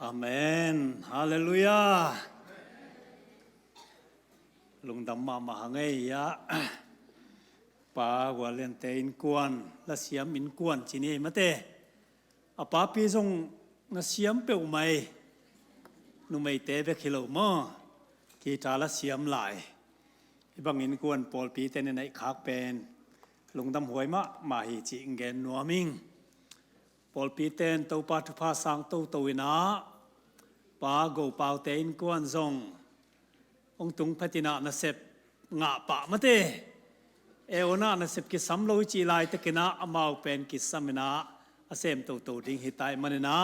อาเมนฮาเลลูยาลุงดำมาหังไงยะป้าวาเลนเตอินกวนและเสียมอินกวนจีนี่มาเตอป้าปีทรงนัเสียมเปลวไม่นุ่มไม่เตะไปขิโลมอกีตาละเสียมหลายบางอินกวนปอลปีเตนในขากเป็นลุงดำหวยมาหิจิงเกนนัวมิงปอลปีเตนตัวปาทุพาสังตัววินาป้าโกเปาเตอินกวนทรงองตุงพัตินานาเสพงะปะมาเตเอวนานาเสพกิสัมโลจีไลตะกินาอมาวเป็นกิสัมมินาอาเซมตัวดิ้งหิตายมันนะ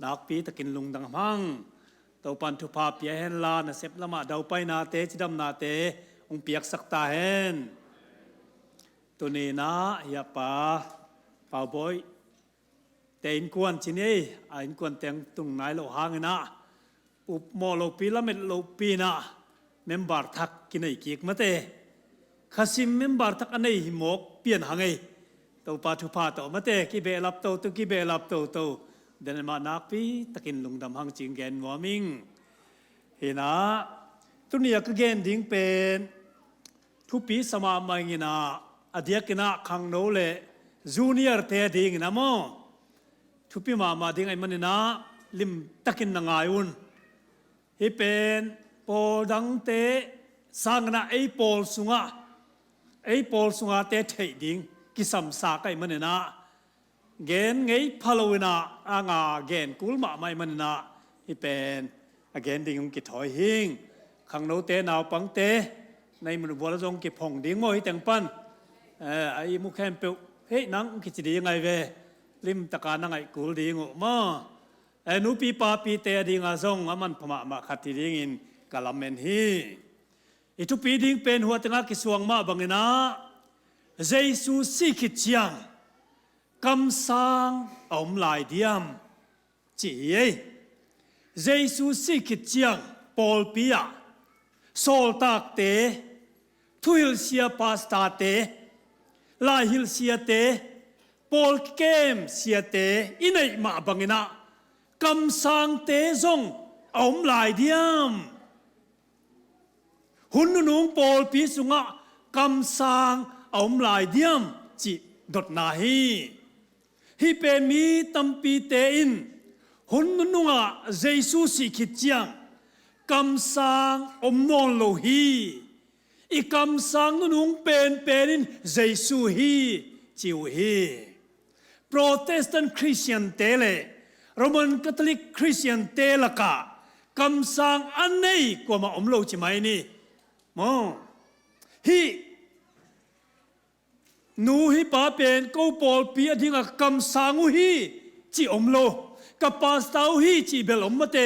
นักปีตะกินลุงดังพังตัวปันทุภาเปียเฮนลานาเสพละมาดาวไปนาเตจิดำนาเตองเปียกสักตาเฮนตัวนี้นะยาป้าเป่าบอยเตอินกวนจีนี่อินกวนเตียงตุงไหนโลหางนะอุปโมโลปีละเม็ดโลปีนะเมมบาร์ทักกินไอกิกมาเตข้าซิมเมมบาร์ทักอันไหนหิมกเปลี่ยนหางไงตัวปาทุพาตัวมาเตกิเบลับตัวตุกิเบลับตัวเดินมานักปีตะกินลุงดำหังจิงแกนหัวมิงเห็นนะตัวนี้ก็เกณฑ์ดิ้งเป็นทุปีสมาไม่เงินะอดีตกินะขังโนเลจูเนียร์เตดิ้งนะโมทุปีมาดิ้งไอมันนะลิมตะกินนางายุนฮิเป็นปอลดังเตสังนะไอปอลสุงะเตเทดิ้งกิสัมสาไกมันนะเกณฑ์ไงพะโลวินาอ่างาเกณฑ์กุลมาไม่มันนะฮิเป็นเกณฑ์ดิ้งกิถอยหิงขังโนเตนาวปังเตในมนุษย์วัวจงกิพงดิ้งโมหิแต่งปันไอมุขแคมเปลเฮ้ยนังกิจดียังไงเวลิมตะการนังไอกุลดิ้งออกมานูปีปาปีเตดิ้งอาซงมันพมาขัดที่ดิ้งอินกาลเมนฮีอิทุปีดิ้งเป็นหัวตั้งกิสวงมาบังนะเจสุสิกิจยังคำสั่งอมลายเดียมจีเจสุสิกิจยังปอลปียโซลตักเตทุฮิลเซียปาสตาเตลาฮิลเซียเตปอลเกมเซียเตอินัยมาบังนะคำสั่งเตจงอมลายเดียมหุ่นนุ่งปอลปีสุงะคำสั่งอมลายเดียมจิดดนาฮีเป็นมีตัมปีเตอินหุ่นนุ่งะเจสุสิกิจยังคำสั่งอมนอนโลฮีอีคำสั่งนุ่งเป็นอินเจสุฮีจิวฮีโปรเตสแตนต์คริสเตียนเตเลโรมันคาทอลิกคริสเตียนเตละกะคำสั่งอันนี้กว่ามาอมโลจิไหมนี่มองฮีนูฮีป้าเป็นกูปอลปีอดีงคำสั่งฮีจีอมโลกับปาสตาฮีจีเบลอมมาเต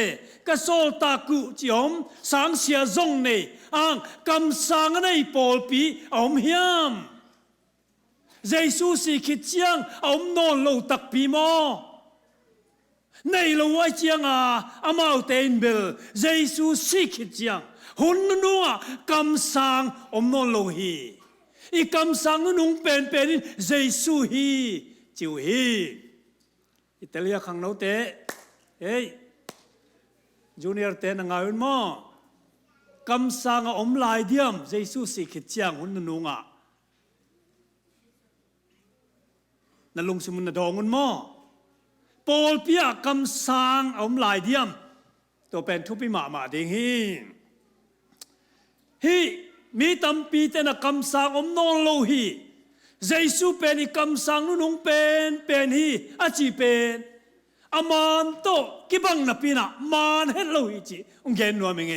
กับโซลตากุจีอมสังเสียจงเนอังคำสั่งในปอลปีอมเฮียมเจสุสิคิดเชียงอมนอนโลตักปีมอในโลกไอเจียงอามาเตนเบลเจสุสิคิดเจียงหุ่นนัวคำสั่งอมนนโลฮีอีคำสั่งนุ่งเป็นเจสุฮีจิวฮีอิตาลีขังโนเตเฮ้ยจูเนียร์เตนังอายุนมอคำสั่งอมลายเดียมเจสุสิคิดเจียงหุ่นนัวนั่นลุงสมุนดองุนมอปอลเปียคำสั่งอมลายเดียมตัวเป็นทุพิมาดิงฮีมีตัมปีเตนะคำสั่งอมนอนโลฮีเจสุเป็นคำสั่งนุ่งเป็นฮีอาจีเป็นอามันโตกิบังนับปีนะมันเฮโลฮีจีองเกนนัวมิง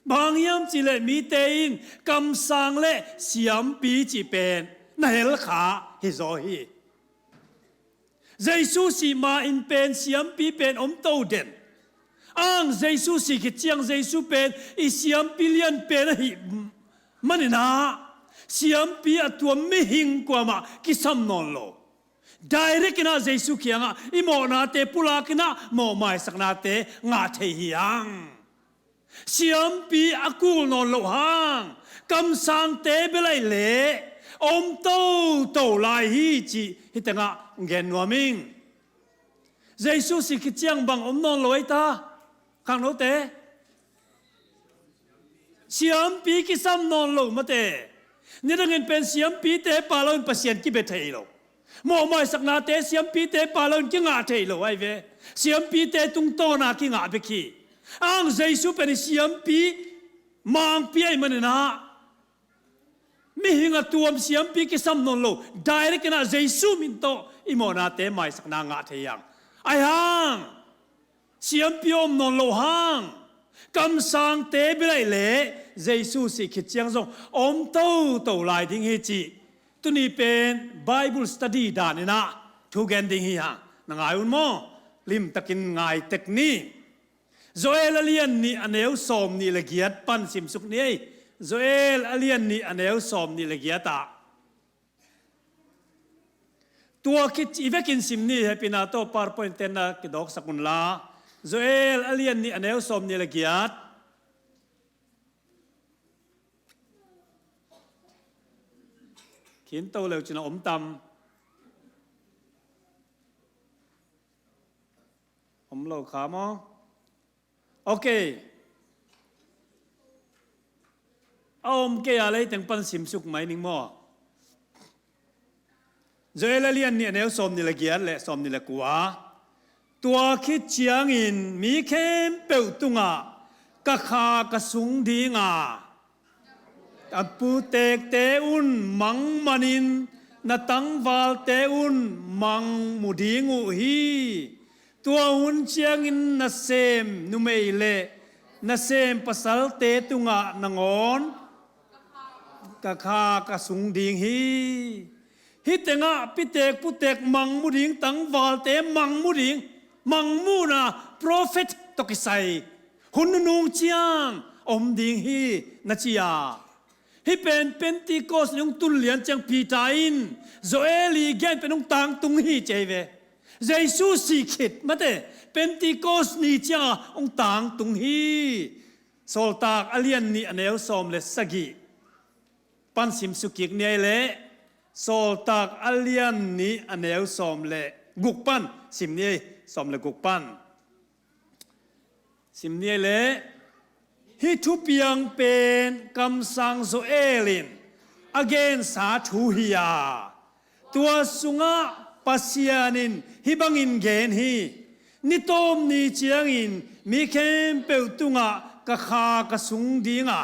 บางยามจีเลมีเตอินคำสั่งเลเสียมปีจีเป็นนั่นเฮลขาฮิโซฮีเจสุสีมาอินเป็นเสียมปีเป็นอมโตเด่นอังเจสุสิกิจยังเจสุเป็นอิเสียมปีเลียนเป็นหิมันนะเสียมปีตัวไม่หิงกว่ามากิสัมนอนโลdirect na Jesu kianga imo na te pulak na mo mai sakna te nga the hiang siam pi akul non lo hang kam sang te belai le om to lai hi chi hitanga ngen noming Jesus si ki chiang bang om non loi ta khang no te siam pi ki sam non lo ma te ni dang in pen siam pi te pa lo pasien ki be thei lo mo mai sak na te siam pi te pa lo ki nga thei lo ai ve siam pi te tung to na ki nga be ki ang Jesus pen siam pi mang pi ai man na mi hinga tuam siam pi ki sam non lo direct na Jesus min to imona te mai sak na nga thei yang ai hang siam pi om non lo hang cầm sang tế bên này lẽ Jesus sĩ khít chiang rong om tàu lại tiếng hi chị tu ni pen Bible study đàn này na thu gen tiếng hi ha na ngai un mo lim takin ngai tek ni Joel alian ni aneu som ni la giat pan sim suk ni Joel alian ni aneu som ni la giat ta tua kit ivekin sim ni happy na to PowerPoint ten na kidok sakun la Joel alian ni aneu som ni la giat khiến tàu lều chỉ là ốm tầm ốm lầu khá mò ok ông kia lấy tiếng pan sim suk máy nín mò Joel alian ni aneu som ni la giat le som ni la quá tua khít chiang in mi khem bèo tunga ka kha ka sung đi nga apu tek te un mang manin na tang val te un mang mudi ngu hi tua hun chiang in na sem nu mei le na sem pasal te tunga nangon ka kha ka sung ding hi hi tenga pitek putek mang muding tang val te mang muding mang mu na prophet tokisai hun nung chiang om ding hi na chia hi pen Pentecost nung tul lian chang pitain Joeli gen pen nung tang tung hi cheve Jesus si khit mate Pentecost ni cha ong tang tung hi sol tak alian ni aneu som le sagi pan sim sukik ni le sol tak alian ni aneu som le guk pan sim ni som le guk pan sim ni le hi thu piang pen kam sang Joelin again sa thu hiya tua sunga pasianin hi bangin gen hi ni tom ni chiang in mi khem peu tunga ka kha ka sung dinga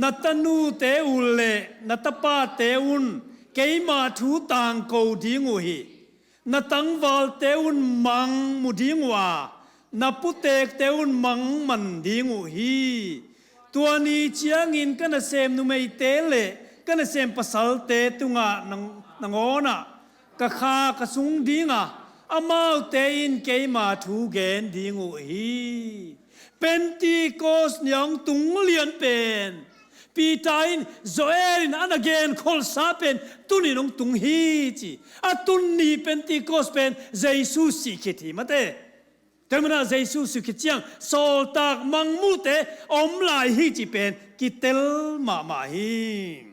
natanu te ulle natapa te un keima thu tang ko dingu hi natang wal te un mang mu dingwa na putek te un mang man dingu hi tua ni chiang in kana sem nu mei te le kana sem pasal te tunga nangona ka kha ka sung dinga amau te in keima thu gen dingu hi Pentecost nyang tung lian pen pitain Joelin an again kol sapen tuni nong tung hi chi atun ni Pentecost pen Jesus si khiti mate Termina Jesus su kichiang sol tak mang mu te om lai hi chi pen kitel ma hi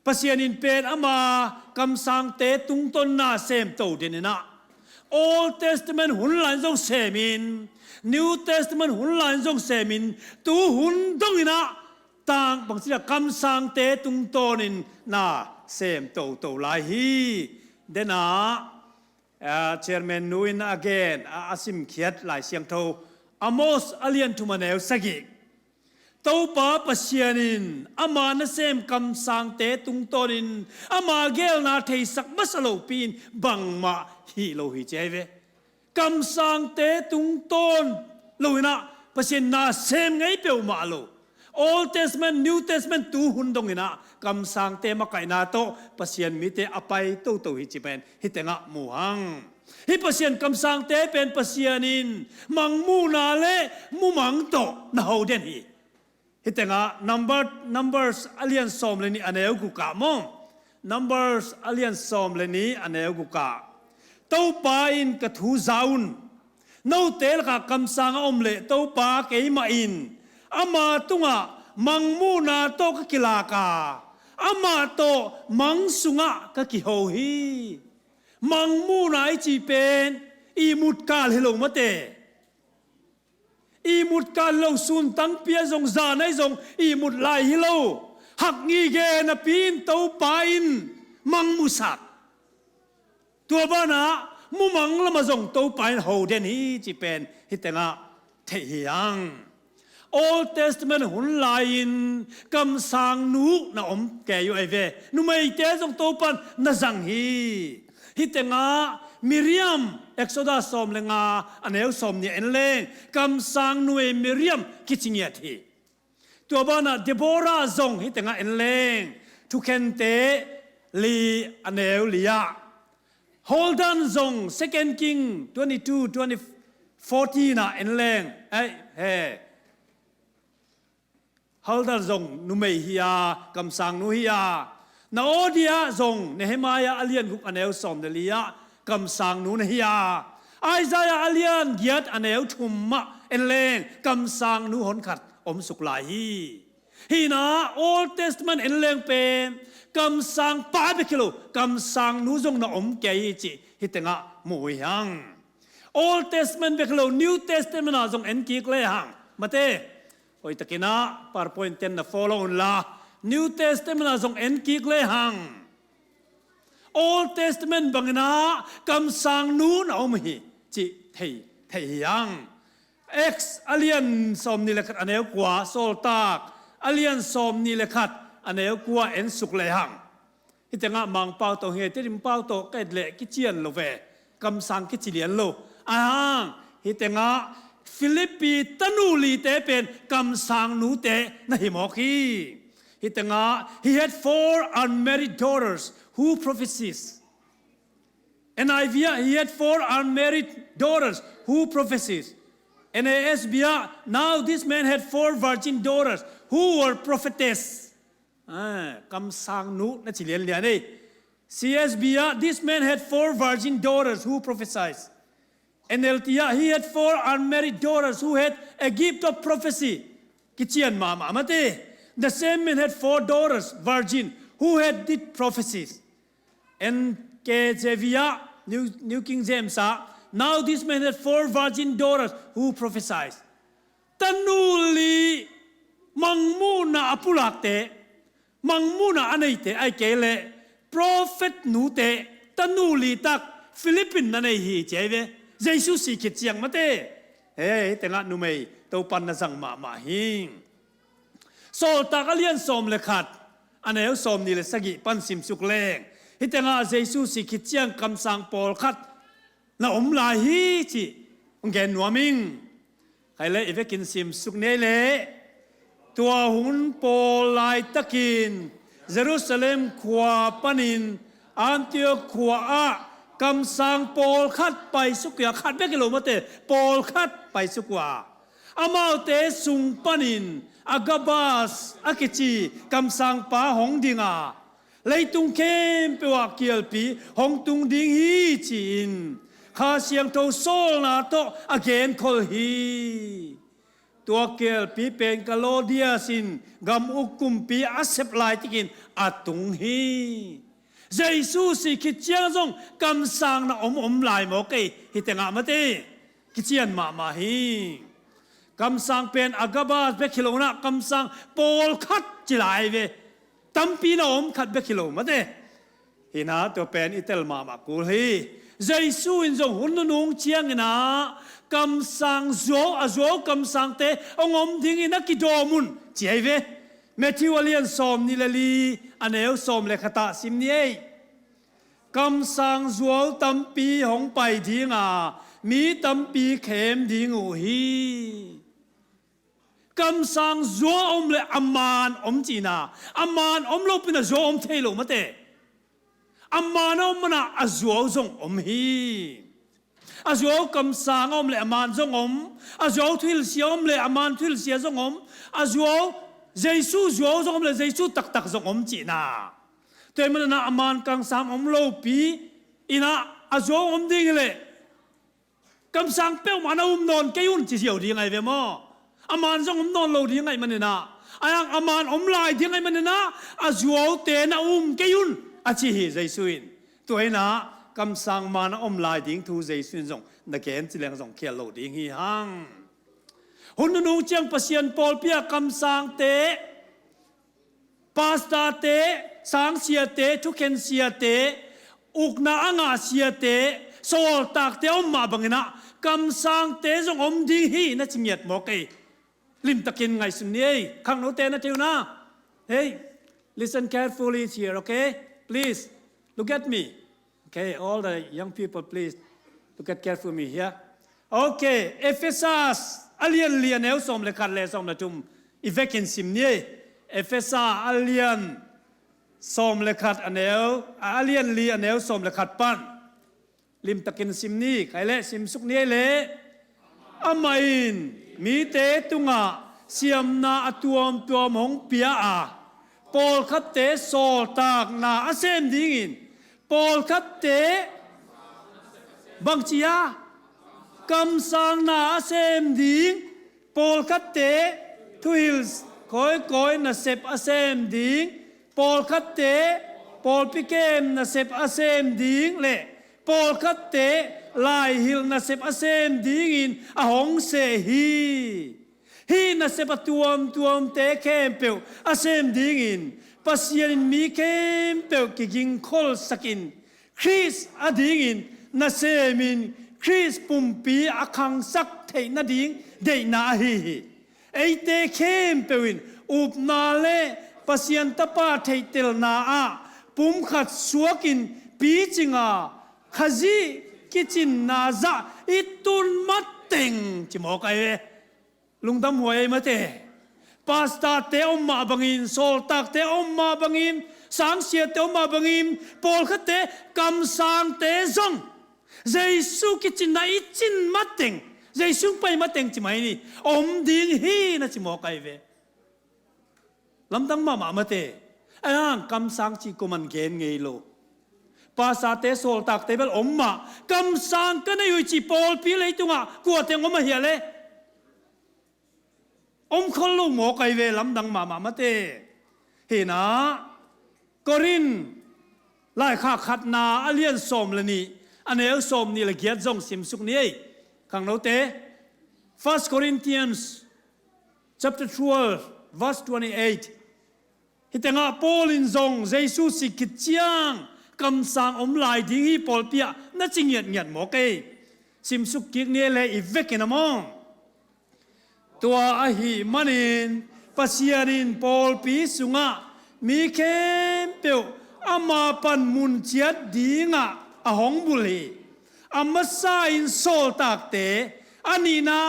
pasianin pen ama kam sang te tung ton na sem to denena Old Testament hun lan jong semin New Testament hun lan jong semin tu hun dong ina tang bang sia kam sang te tung tonin na sem to lai hi dena Chairman Nuin again asim khiat lai siang tho Amos alian thumaneu sagi tau pa pasianin ama na sem kam sang te tung tonin ama gel na thei sak masalo pin bang ma hi lo hi cheve kam sang te tung ton loina pasien na sem ngai peu ma lo Old Testament New Testament tu hun dong ina kam sang te ma kai na to pasien mi te apai to hi chi pen hi tenga mu hang hi pasien kam sang te pen pasianin mang mu na le mu mang to na ho den hi hi tenga numbers alian som le ni aneu ku ka mo numbers alian som le ni aneu ku ka to pa in ka thu zaun no tel ka kam sang om le to pa ke ma in ama tunga mangmu na to ka kilaka ama to mang sunga ka ki ho hi mangmu na chi pen อีมุดกาลฮิโลมาเตอีมุดกาลโลซุนตั้งเปียจงจานให้จงอีมุดลายฮิโลหักงีเกนปีนเต้าปายนมังมุสักตัวบ้านะมุมังละมาจงเต้าปายนหูเดนฮีจีเป็นฮิตงะเทียง Old Testament หุ่นลายนกำสังนูนะอมแกอยู่ไอเวนุไม่เตะจงเต้าปันนะจังฮีฮิตงะมิริยมเอ็กโซดัสสอมเลงาอันเอลสอมเนี่ยเอ็นเลงกำสังนูเอมิริยมกิจเงียทีตัวบ้านะเดโบราจงฮิตงะเอ็นเลงทุกเคนเตลีอันเอลลียา Hold on จง Second King 22-40นะเอ็นเลงเฮ้Hold on จงนุไม่ฮิยากำสังนูฮิยานาโอเดียจงเนหมายาอัลเลียนกุกอันเอลสอมเดลียากำสังนูนฮิยาไอซายาอัลเลียนเกียดอันเอลทุมมะเอ็นเลงกำสังนูหนขัดอมสุกลายฮีนา Old Testament เอ็นเลงเป็นกำสังป้าเบกิโลกำสังนูจงนาอมเกยจิฮิตงะมวยหัง Old Testament เบกิโล New Testament จงเอ็นกิกเลยหังมาเต้โอ้ยตะกี้นะ PowerPoint เต็มนะ follow ละ New Testament จงเอ็นกิกเลยหัง Old Testament บางนะกำสังนูนอมหิจิเทียง X อเลียนสมนิเลขัดอันเอวกว่าโซลตากอเลียนสมนิเลขัดอันเอวกว่าเอ็นสุกเลยหังฮิตงะมังเป้าโตเฮติริมเป้าโตก็เละกิเจียนโลเวกำสังกิจิเลียนโลฮิตงะฟิลิปปีตนูลีเตเป็นกำสังนูเตนะฮิมอคีฮิตงะ he had 4 unmarried daughters who prophesies NIV he had 4 unmarried daughters who prophesies NASB now this man had 4 virgin daughters who were prophetess กำสังนูนะจิเลียนเลียนี่ CSB this man had 4 virgin daughters who prophesied NLT he had 4 unmarried daughters who had a gift of prophecy kichian mama mate the same man had 4 daughters virgin who had did prophecies and KJV New King James now this man had 4 virgin daughters who prophesied tanuli mangmuna apulakte mangmuna anaite ai kele prophet nute tanuli tak Philippine nanai hi cheve Jesus si kit siang mate hey tenga numei to pan na sang ma hing so takalian som le khat anel som ni le sagi pan sim suk leng hi tenga Jesus si kit siang kam sang pol khat na lai hi chi ngen nuaming hai le ivekin sim suk ne le tua hun pol lai takin Jerusalem khwa panin Antioch khwaกำสังปอลคัดไปสุกยาคัดเบกิโลมาเตปอลคัดไปสุกว่าอามาเตสุงปนินอากาบาสอากิจีกำสังป้าหงดิงาเลยตุงเข้มเปว่าเกียลปีหงตุงดิงฮีจีนข้าเสียงโตโซลนาโตอเกนคอลฮีตัวเกียลปีเป็นกาโลเดียสินกำอุกุมปีอาเซปไลติกินอาตุงฮีเยซูสิคิดเจียงจงกำสังนะอมลายหมอกฮิตงะมาเตคิดเจียนมาฮีกำสังเป็นอากาบาสเบคิโลนะกำสังปอลคัดจิลายเวตั้มปีนะอมคัดเบคิโลมาเตฮินาตัวเป็นอิเตลมากูฮีเยซูอินจงหุ่นนุ่งเจียงนะกำสังโจกำสังเตองอมทิ้งนักกิโดมุนเจียเวเมทิวเลียนสอมนิลลีอันเอลสอมเลขตาสิมนี้กำสังจวลตั้มปีหงไปทิ้งมีตั้มปีเข็มทิ้งฮีกำสังจวลอมเลอมานอมจีนาอมานอมลบเป็นจวลอมเทโลมาเตอมานอมมันอจวลจงอมฮีอจวลกำสังอมเลอมานจงอมอจวลทิลเสียอมเลอมานทิลเสียจงอมอจวลเยซูจวลจงอมเลเยซูตักจงอมจีนาแต่มันน่ะอมานกังสังอมโลปีอินะอจวลอมดิ่งเลยกำสังเป้ามันอมนอนเกยุนจีเสียวดีไงเวมอมานจงอมนอนโลดีไงมันเนี่ยนะไอ้ยังอมานอมลายดีไงมันเนี่ยนะอจวลเตนะเกยุนอาชีพเยซูอินตัวเองนะกำสังมันอมลายดิ่งทูเยซูอินจง นักเก็นสิเลงส่งเขียนโลดิ้งฮีฮังหุ่นนุ่งเจียงปัสยันปอลเปียกำสังเตปาสตาเตสังเสียเตทุกเข็นเสียเตอุกนาอ่างเสียเตโซลตากเตอมมาบังนะกำสังเตจงอมดิ้งฮีน่าจิเมียดหมอกเอลิมตะกินไงสุนีขังโนเตนะเทียวนะ Hey listen carefully here okay please look at me okay all the young people please look at carefully here okay Ephesus alien lian el som le khat le som la tum ivekin sim ni Ephesus alien som le khat anel alien li anel som le khat pan lim takin sim ni kai le sim suk ni le amain mi te tunga siam na atuam tuam hong pia a Paul khắp tế sổ tạc na a xem đi nghìn Paul khắp tế bằng chi à cầm sang na a xem đi Paul khắp tế thu hills cõi na xếp a xem đi Paul khắp tế Paul pikem na xếp a xem đi lệ Paul khắp tế lại hill na xếp a xem đi nghìn a hong se hi na sepa tuam te kempeu asem dingin pasian mi kempeu kiging kol sakin Chris adingin na semin Chris pumpi akang sak thei na ding de na hi ei te kempeuin up na le pasian tapa thei tel na a pum khat suakin pi chinga khazi kichin na za itun mateng chimo kai lung dam huay mate pasta te omma bangin sol tak te omma bangin sang sia te omma bangin pol khat te kam sang te zong Jesu kichin na ichin mateng Jesu pai mateng chimai ni om ding hi na chimo kai ve lam dang ma mate ang kam sang chi ko man gen ngei lo pasta te sol tak te bel omma kam sang ka na yu chi pol pi le tunga ko te ngoma hi le ông khôn lu mỏ cây về lắm đằng mà tê thì nó Corin lại khát na alien som là ni anh ấy som ni là giết dòng sim suk ni khang nấu tê 1 Corinthians chapter 12 verse 28 thì tiếng Paul in dòng Jesus sĩ kịch chiang cầm sang lại đi hi Paul pia nó chỉ nghiệt mỏ cây sim suk kiết ni là ivek cái nào tua ahi manin pasianin Paul pi sunga mi kem peu ama pan mun chiat dinga ahong buli amasa in sol tak te anina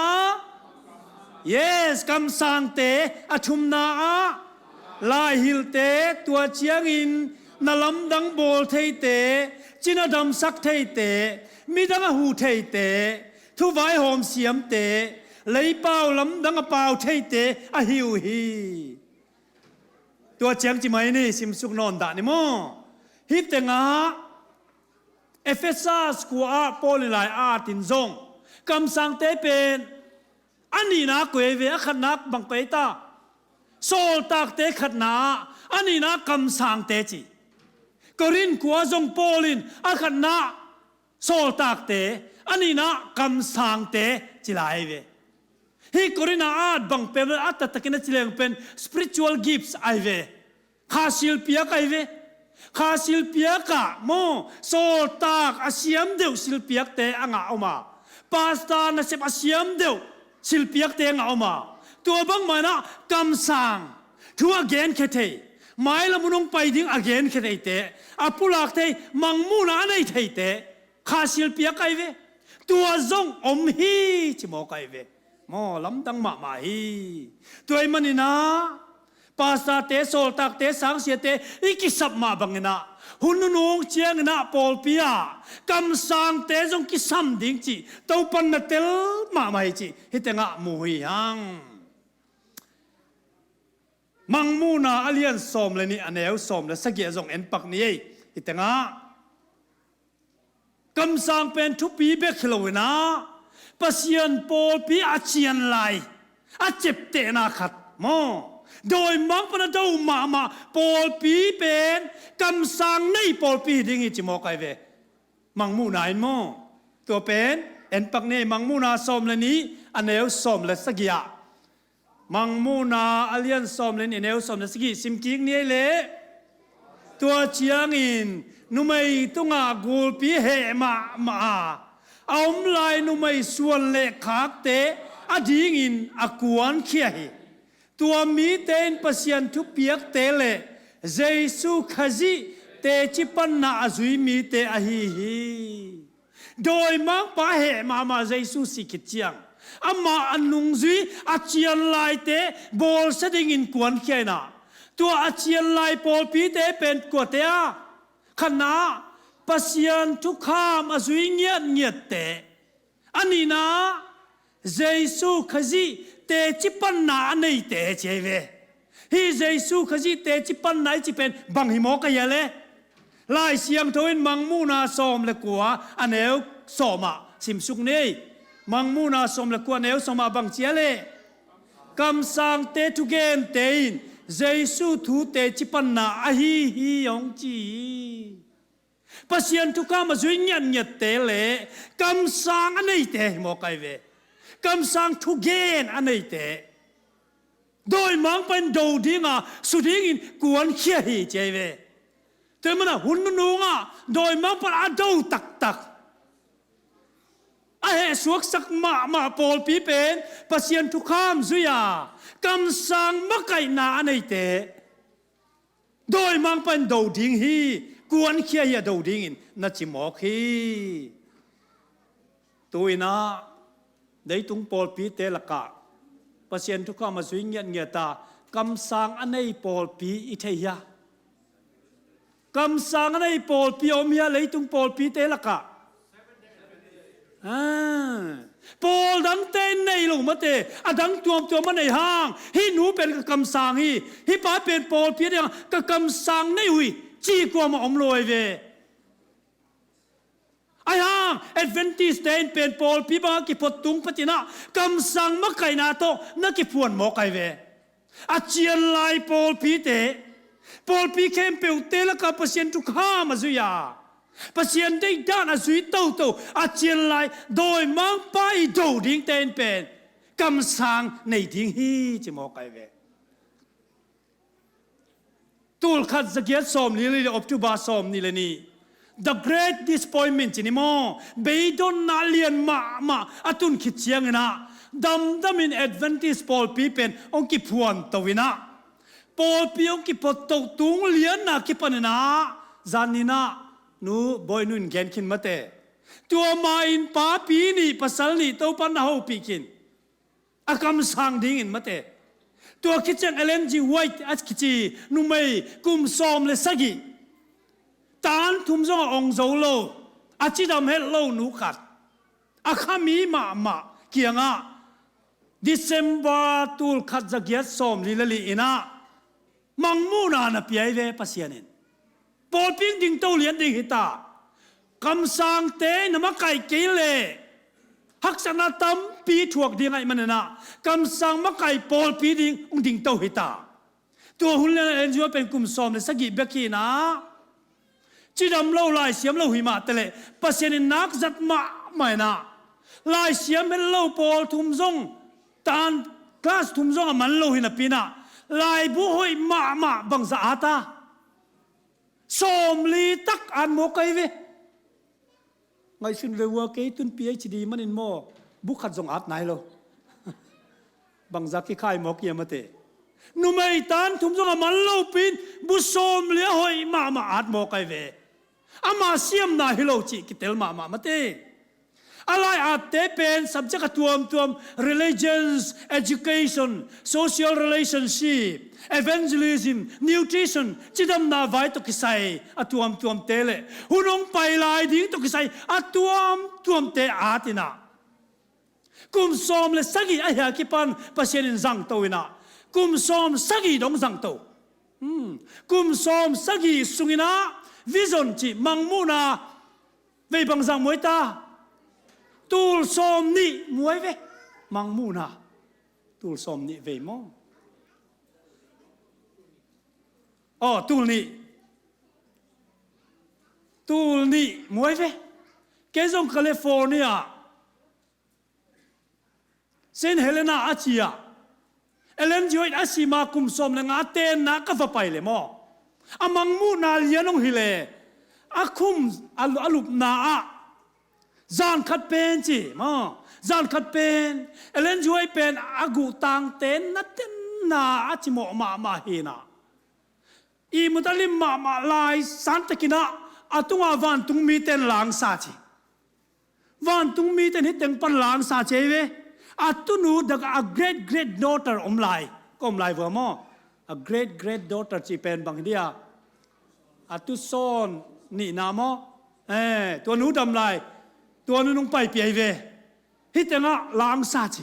yes kam sang te athumna a lai hil te tua chiang in nalam dang bol thei te china dam sak thei te mi dang hu thei te thu vai hom siam te lấy bao lắm đang bao thay thế à hiểu hi tua chiang chỉ mấy ni sim suk non đã ni mo hít tiếng á Ephesus của a Paul lại a tin zong cầm sang tế pen anh na quay về khát nát bằng quay ta sol tak tế khát na anh na cầm sang tế chỉ Corin của zong Paulin a khát na sol tak tế anh na cầm sang tế chỉ lại về hi Corina ad bang pevel atta takina chileng pen spiritual gifts aive khasil pia kaive khasil pia ka mo so tak asiam deu sil piak te anga oma pasta na sep asiam deu sil piak te anga oma tua bang mana kam sang thu again khethei mai la munong pai ding again khethei te apulak thei mangmu na nei thei te khasil pia kaive tua zong om hi chimo kaive mò lắm tăng mà hi tôi mình na pasta te sol tak te sang sia te ikisap ma bangena hununong chiang na Paul pia kam sang te jong kisam ding chi to pan na tel ma mai chi hitenga mu hi hang mangmu na alien som le ni aneu som le sagia jong en pak ni hitenga kam sang pen thu pi be khilowina pasian Paul pi achian lai a chep te na khat mo đôi mang pana đâu mà Paul pi pen cầm sang nei Paul pi ding chỉ một cái về mang mu nai mo tua pen en pak ne mangmuna som le ni aneu som le sagia mangmuna alian som le aneu som le sagi sim king ni le tua chiang in numai tunga gul pi he ma aum lai numai suan le khak te ading in akuan khia hi tua mi ten pasian thu piak te le jesu khazi te chipan na azui mi te ahi hi doi mang pa he ma jesu sikit chiang ama anung zui achian lai te bol setting in kuan khia na tua achian lai pol pi te pen ko te a khana pasian thu kham azui ngiat te anina jesu khazi te chipan na nei te cheve hi jesu khazi te chipan nai chi pen bang hi mo ka ya le lai siang thoin mangmu na som le kwa aneu soma sim suk nei mangmu na som le kwa aneu soma bang chia le kam sang te tu gen te in jesu thu te chipan na a hi yong chi pasian thu ka ma zui nyat te le kam sang anei te mo kai ve kam sang thu gen anei te doi mang pen do dinga su ding in kuan khia hi che ve te mana hun nu nga doi mang pa a do tak a he suak sak ma pol pi pen pasian thu kham zuya kam sang ma kai na anei te doi mang pen do ding hi kuan khia ya do ding in na chi mo khi tuina đấy tung Paul pi te laka pasien tu ka ma zui ngia ta kam sang anei Paul pi i theia kam sang anei Paul pi omia lấy tung Paul pi te laka Paul dang ten nei lo mate adang tuam ma nei hang hi nu pen ka kam sang hi pa pen Paul pi dia ka kam sang nei hui chi kwa ma om loi ve ai hang Adventist ten pen Paul pi ba ki potung patina kam sang ma kai na to na ki puan mo kai ve a chian lai Paul pi kem pe te la ka pasien tu kha ma zuya pasien dei dan a zui to a chian lai doi mang pai do ding ten pen kam sang nei ding hi chi mo kai ve tul khat zakiat som ni le op tu ba som ni le ni the great disappointment ni mo beidon na lian ma atun khichiang na dam in Adventist Paul pi pen ong ki phuan tawina Paul pi ong ki pot to tung lian na ki panina zanina nu boy nun gen kin mate tua ma in pa pi ni pasal ni to pan na ho pi kin akam sang ding in mate tua kitchen Ellen G White as kichi nu mai kum som le sagi tan thum zo ong zo lo a chi dam he lo nu khat a khami ma kianga December tul khat zagiat som li ina mangmu na piai ve pasianin Paul ping ding to lian ding hita kam sang te nama kai ke le hak sana tam pi thuak ding ai manana kam sang ma kai Paul pi ding to hita to hun le enjo pen kum som le sagi beki na chi dam lo lai siam lo hi ma tele pasianin nak zat ma mai na lai siam ben lo Paul thum zong tan class thum zong man lo hi na pina lai bu hoi ma bang za ata som li tak an mo kai ve ngai sun ve wa ke tun PhD manin mo bu khat zong at nai lo bang za ki khai mo ki amate nu mai tan thum zong man lo pin bu som li hoi ma at mo kai ve ama siam na hi lo chi ki tel ma mate alai at te pen subject tuam religions education social relationship evangelism nutrition chidam na vai to kisai atuam tele hunong pai lai ding to kisai atuam te atina kum som le sagi a ha ki pan pasien zang to ina kum som sagi dong zang to kum som sagi sungina vision chi mangmuna ve bang zang moita tul som ni muai ve mangmuna tul som ni ve mo tul ni muai ve ke zong California เซนเฮเลนาอาชียเอเลนจอยอาศิมาคุมสมเลงอาเตนนักฟ้าไปเลยมออามังมูนาเลียนงฮิเลอาคุมอาลุบนาอาจานขัดเป็นจีมอจานขัดเป็นเอเลนจอยเป็นอากูตังเตนนัดเตนนาอาจิโมมาเฮนาอีมุตลิมมาลายสันตกินะอาตุงอาวันตุงมีเตนหลังซาจีวันตุงมีเตนฮิตเตงปันหลังซาเจเวอาตุนูดักa great daughterอมไลก็อมไลเวอร์มอ a great daughter จีเป็นบางเดียอาตุซอนนี่นามอตัวนู้ดำไลตัวนู้นไปเปียเวฮิตเตงะหลังซาจี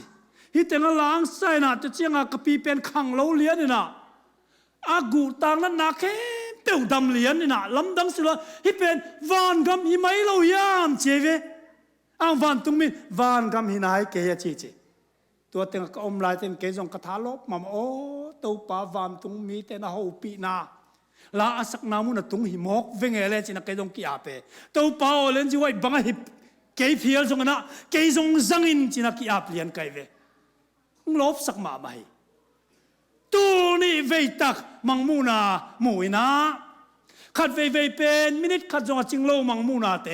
ฮิตเตงะหลังไซน่ะจะเจียงกะปีเป็นขังเล้าเลี้ยนี่น่ะอากูต่างนั้นนักแค่เต่าดำเลี้ยนี่น่ะลำดังสิละฮิเป็นวานกำฮิไม่เล่ายามเจเววานตุงมีวานกำฮินายเกียจีตัวเต็งก็อมลายเต็งเกจงกระทาลบมาโอ้ตัวป่าวามตุงมีเต็นหูปีนาลาอาศักนามุนตุงหิมอกเวงเอเลจินักเกจงกีอาเปตัวป่าวเลนจิไว้บังหิเกยเพียลจงนะเกจงจังอินจินักกีอาเปลี่ยนไกเวลบสักมาไม่ตัวนี้เวตักมังมูนามูยนาขัดเวเป็นมินิทขัดจงจิงโลมังมูนาเต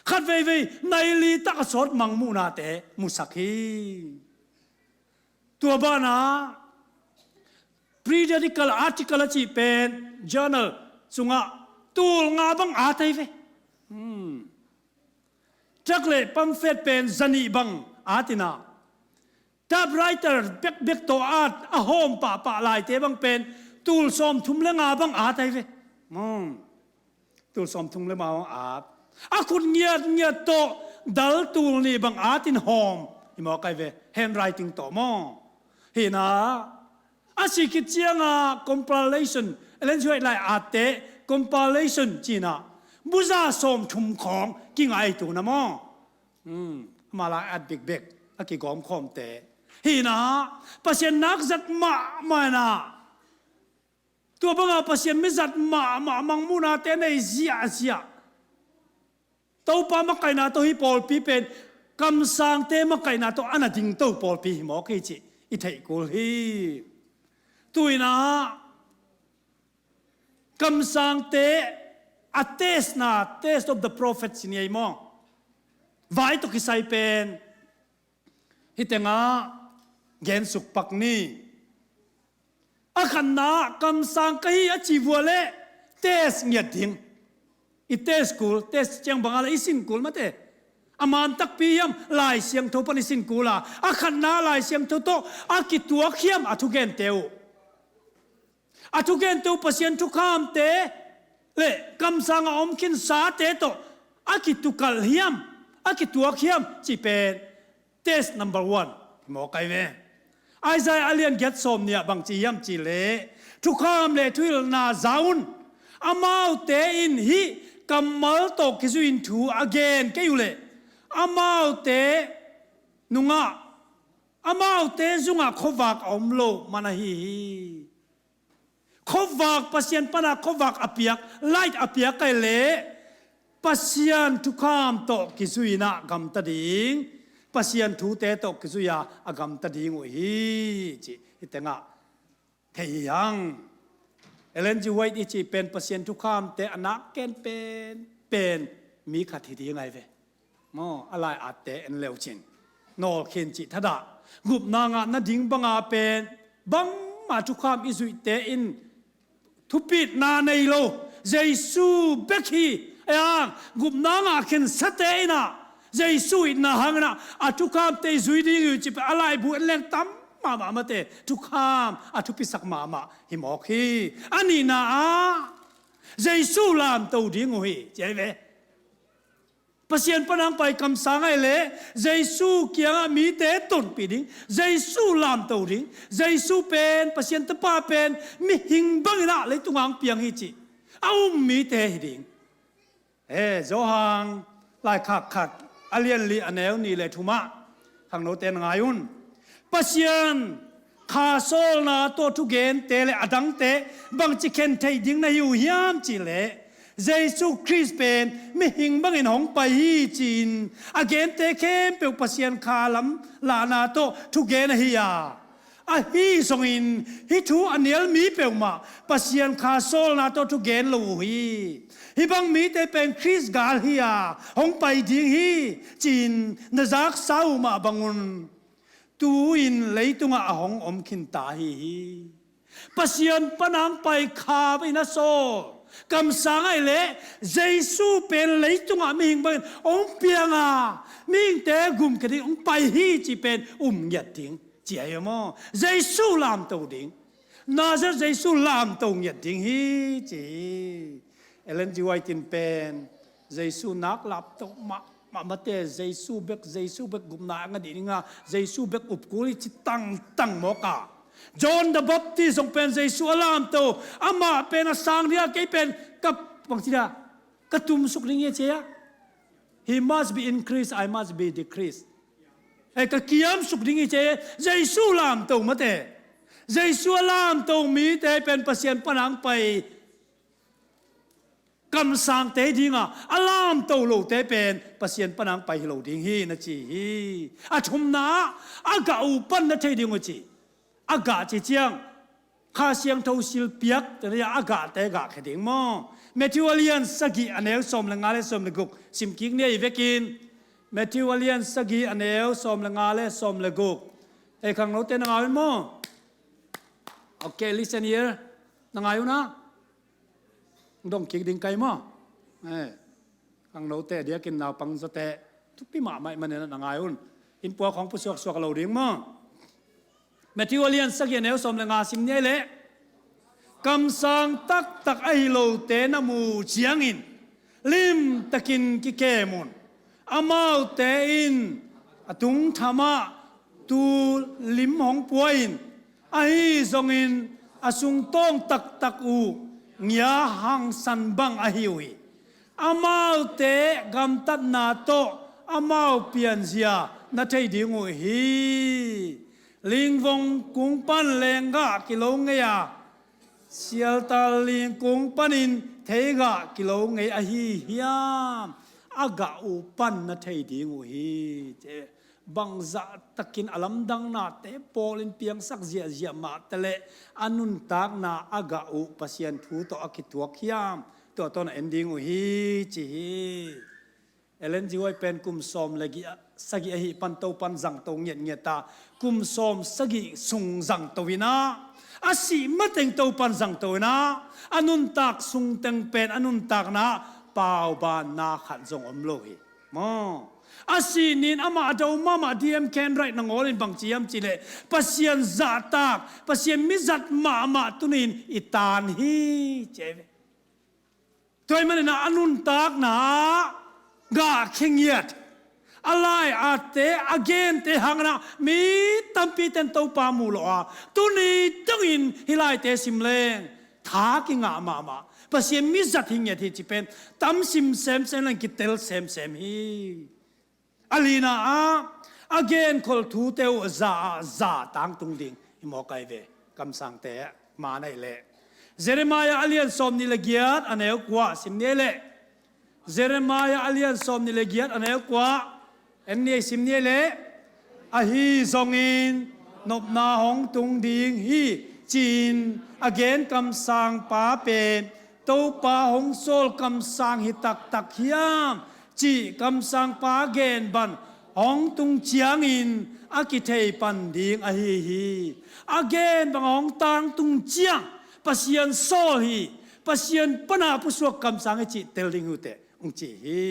ขัดเวในลีตักสดมังมูนาเตมุสักฮีตัวบ้านะ periodical article จีเป็น journal สุงะตูลงาบังอาไทเวจักเลยปั๊มเฟดเป็นจันีบังอาตินาทับไรเตอร์เบกตัวอาดอะโฮมป่าลายเตบังเป็นตูลซอมทุ่มเลงาบังอาไทเวตูลซอมทุ่มเลงาบังอาอาคุณเงียโตดัลตูลนี่บังอาตินโฮมอิมอไกเว handwriting ต่อมอเห็นนะอาศิกิจเจียงcompilation เล่นช่วยไล่อาเต compilation จีน่ะบุษาสมทุ่มของกิ่งไอตัวนะมอมาลาอัดเบกอากิกอมคอมเตเห็นนะปัศยนักจัดมานะตัวบังอาปัศยไม่จัดมามังมูนาเตในเสียตัวปามาไกนาตัวฮิปอลปีเป็นคำสั่งเตมาไกนาตัวอันนั้นดิ่งตัวปอลปีหมอกิจิอิทัยกุลฮีตุยนะคำสั่งเตอเทสนะ test of the prophets นี่ไอ้มองไว้ตุกิไซเป็นฮิตงาเกณฑ์สุกปักนี่อาขันนะคำสั่งก็ฮีอจิวัวเล่ test เงียดดิ่งอีเทสกูลเทสเจียงบังอะไรสินกูลมาเตะอามันตักปียมลายเสียงทุปนิสินกูลาอาขันนาลายเสียงทุโตอากิตัวเขียมอาทุเกนเตวอาทุเกนเตวปัสยันทุกขามเตเล่คำสั่งอมขินสาเตโตอากิตุกัลเฮียมอากิตัวเขียมจีเป็นเทส number 1หมอไกเวไอใจอาเลียนเกตสมเนี่ยบางจียมจีเล่ทุกขามเล่ทุยลนาซาอุนอามาเตอินฮีกัมมัลโตกิซุอินทู again แกอยู่เลยอามาเตนุงะอามาเตซุงะขวักอมโลมันฮีขวักปัสยันปนาขวักอภิยักไลท์อภิยักไกเล่ปัสยันทุกขามโตกิซุอินะกัมตดิงปัสยันทูเตโตกิซุยาอกัมตดิงอุฮีจิอิตงะเทียงเอเลนจิไว้ที่จีเป็นเปอร์เซ็นต์ทุกข้ามแต่อนักเกณฑ์เป็นมีขัดที่ยังไงเว้มออะไรอาจแต่อันเลวจริงนอเข็นจิทดะกุบนางานดิ่งบังอาเป็นบังมาทุกข้ามอิสุเตอินทุปิดนาในโลเจสูเบคียังกุบนางาเข็นสเตนะเจสูอินาหังนะอาทุกข้ามเตจุยดิ่งอยู่จิเป็นอะไรบุญแรงตั้มมาเตทุกขามอาทุพิสักมาหิมอคีอันนี้นะเจสูลามตัวดิ่งหุยเจ๊เวปัสยันปนังไปคำสั่งไอ้เล่เจสูเกี่ยงมีเตตุนปีดิ่งเจสูลามตัวดิ่งเจสูเป็นปัสยันตะป้าเป็นมีหิงบังนะเลยตุงังเปียงฮิจิเอามีเตดิ่งโจหังลายขัดอเลียนลีอันเอวนี่เลยทุมะทางโนเตนงายุนปัสยันข้าโซลนาตัวทุกเกนเตเลอดังเตบังจิเคนไทยดิ่งในอยู่ยามจิเล เยซูคริสต์เป็นไม่หิงบังอินหงไปฮีจีนอาเกนเตเข้มเปียวปัสยันคาลัมลานาโตทุกเกนฮิยาอาฮีทรงอินฮิทูอันเนียลมีเปียวมาปัสยันคาโซลนาโตทุกเกนลูฮีฮิบังมีเตเป็นคริสกาลฮิยาหงไปดิงฮีจีนนจักสาวมาบังุนตูอินเลยตุงอาหงอมขินตาฮีปัสยันปนังไปคาไปนะโซกำสังไอเล่เยซูเป็นเลยตุงอามิงบังองเปียงามิงเตกุมกระดิ่งองไปฮีจีเป็นหยัดดิ่งเจียมอเยซูลามตัวดิ่งนาจะเยซูลามตัวหยัดดิ่งฮีจีเอเลนจีไวตินเป็นเยซูนักลับตัวมาเตเยซูเบกกุมนางดิ่งอ่ะเยซูเบกอุบกุลิจิตั้งโมกาจอห์นเดอะบัพติสต์ทรงเป็นเยซูลามโตอามาเป็นสังเดียกเป็นกับบางทีนะกระตุ้มสุกลิงเจีย he must be increased I must be decreased ไอ้กระเกียมสุกลิงเจียเยซูลามโตมาเตเยซูลามโตมีแต่เป็นเปอร์เซ็นต์ปนังไปกำสังเตดิงอ่ะอลามโตโลเตเป็นเปอร์เซ็นต์ปนังไปโลดิงฮีนะจีอาชมนาอากาอุปันนะเทดิงวจีอากาศจีเจียงข้าเสียงเท่าสิลเปียกแต่เนี่ยอากาศแต่กาแค่ดิ่งมั้งเมทิวเลียนสกีอันเอลสมละงาเลสมละกุกสิมกิกเนี่ยอีเวกินเมทิวเลียนสกีอันเอลสมละงาเลสมละกุกไอ้ข้างโน้ตเต้นงาเป็นมั้งโอเค listen here นงาอยู่นะต้องกิกดิ่งไกลมั้งข้างโน้ตเต้เดี๋ยวกินนาวปังสเตทุกปีหมาไม่มันเนี่ยนงาอยู่อินปัวของผู้สวกสวกเราดิ่งมั้งเมทิวเลียนสักอย่างเอวสมละงาสิมเนี่ยเละกำสังตักไอโลเตนมูเชียงอินลิมตะกินกิเกมุนอามาเตอินตุงธรรมะตูลิมหงป่วยอินไอซงอินอสุงต้องตักอูเงียหังสันบังอหิวอามาเตกำตัดนาโตอามาเปียนเสียนาเทดิงูฮีลิงวงกุงปันเลงกะกิโลเงียเสียตาลิงกุงปันินเทกะกิโลเงียฮีฮิยามอากาอุปันนาเทดิงูฮีเจบังจะตะกินอลัมดังนาเตปอลินเปียงสักเจียมาตะเลอนุนตากนาอากาอุปัสยันทูโตอคิตัวขยามตัวตนเอนดิ้งงูฮีจีเอเลนจีไว้เป็นกุมซอมเลกิสกิอหิปันโตปันจังโตเงียตากุมซอมสกิสุงจังโตวินาอาศิมาเต็งโตปันจังโตวินาอนุนตักสุงเต็งเป็นอนุนตักนาเปล่าบานนาขันจงอมโลหิมออาศินินอามาดาวมาดีเอ็มแคนไรนังโอลินบังจียมจิเลปัสยันจัตตากปัสยันมิจัดมาตุนินอิตานฮีเจเวตัวมันนะอนุนตักนากาเข่งเยียดอะไรอาเตอเกนเตหังนะมีตัมปีเตนโตปามูลอ่ะตุนีจังอินฮิไลเตสิมเลงท้ากิงามาปัสยมิจัดหิงเยที่จิเป็นตัมซิมเซมลังกิเตลเซมฮีอลีนาอเกนคอลทูเตวซาตังตุงดิงฮิโมไกเวคำสั่งเตะมาในเละเจเรมายาอเลียนสมนิลเกียรอันเอวกว่าสิมเนเละเจเรมายาอเลียนสมนิลเกียรอันเอวกว่าเอ็นนี่สิมเนี่ยเละอาฮีซงอินนบนาหงตุงดิงฮีจีนอเกนคำสั่งป้าเป็นโตป้าหงโซลคำสั่งฮิตักฮิยามจีคำสั่งป้าเกนบันหงตุงเจียงอินอากิเทปันดิงอาฮีอเกนบังหงตังตุงเจียงปัสยันโซลฮีปัสยันปนาผู้สวกคำสั่งให้จีเตลิงอุเตองจีฮี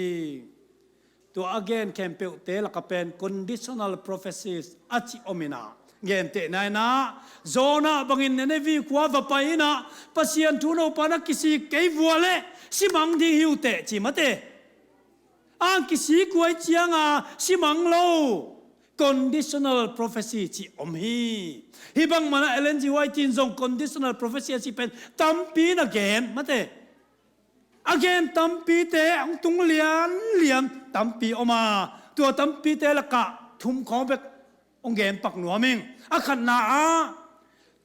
ตัว again แคมเปญเตลกับเป็น conditional prophecies อาจิโอมินาเงินเตนายนะโซนาบังอินเนวีกว่าไปนะปัสยันทุนอุปนักกิสิเกยวัวเล่สิมังดีหิวเตจิมาเตอังกิสิกวยเจียงสิมังโล conditional prophecy จิอมฮีฮิบังมานะเอเลนจีไวจินซง conditional prophecy สิเป็นตัมปีนะเกนมาเตagain ตัมปีเตองตุงเลียนตัมปีออกมาตัวตัมปีเตละกะทุ่มของเบกองเกนปักหนัวมิงขันนา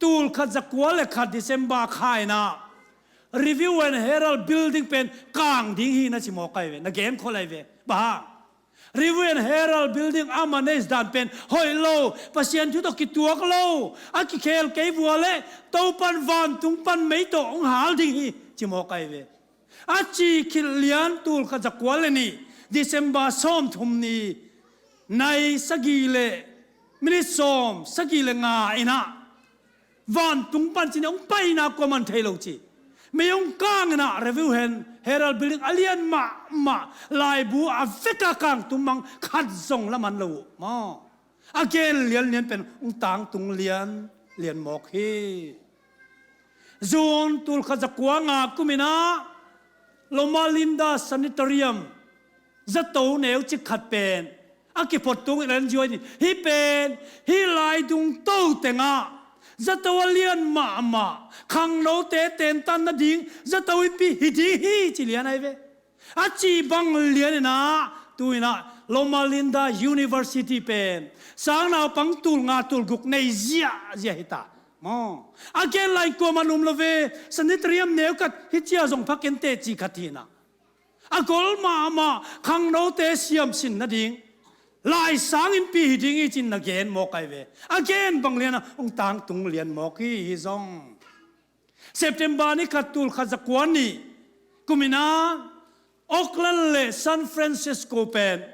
ตูลขัดจักวัวเลขัดดิเซมบาขายนา Review and Herald building pen kang ding hi na chimo kai ve na gen kholai ve ba Review and Herald building amanes dan pen hoi lo pasien thu to ki tuak lo a ki khel ke buale to pan van tung pan mei to ong hal ding hi chimo kai ve a chi khilian tul kha jakwal ni December som thum ni nai sagile minit som sagile nga ina van tung pan chin ong pai na ko man thai lo chi Mayong kang na review hen Herald building alian ma lai bu afeka kang tumang khat zong laman lo mo again lian pen tang tung lian mok hi zon tul khajakwa nga kumina Loma Linda sanitarium zato neu chi khat pen akipot tung ren join hi pen hi lai dung to tenga Zatawalian ma khang no te ten tan na ding zatawi pi hi ding hi chi lian ai ve a chi bang lian na tuina Loma Linda University pen sang na pang tul nga tul guk nei zia hita mo again like ko manum love sanitarium neu kat hi chia zong phaken te chi khathina a gol ma khang no te siam sin na ding Lai sang in pi ding i chin again mo kai ve again bang lian ong tang tung lian mo ki zong September ni katul khajakwan ni kumina Auckland le San Francisco pen